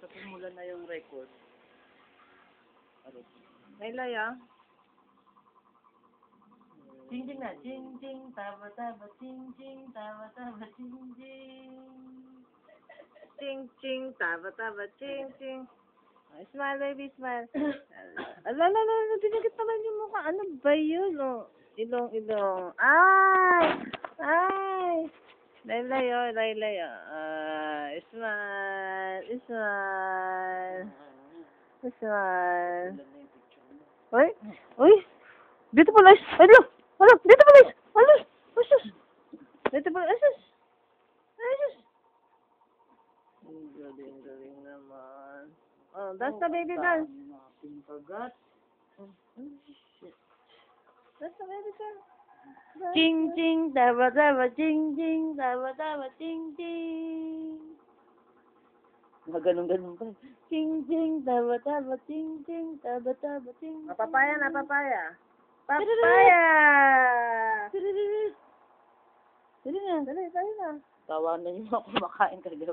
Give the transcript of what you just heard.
Nagkasimulan na yung record. Laylay, ah. Ching ching na, ching ching, taba taba, ching ching, taba taba, ching ching. Ching, ching, taba, taba, ching, ching. Oh, smile, baby, smile. Ala, binigit naman yung mukha. Ano ba yun? Oh, ilong. Ay! Laylay, oh, laylay, oh. Smile. Uy! Beautiful eyes! Hello! Beautiful eyes! Hello! Usus! Beautiful eyes! Usus! Ang galing naman. Oh, that's the baby dance. Pagkat. That's the baby dance. Ching ching, taba taba, ching ching, taba taba, ching ching. Ganun pa. Ching ching, taba taba, ching ching, taba taba, ching ching. Papaya. Papaya! Dali na. Dali na. Tawanan niyo ako kumakain kagabi.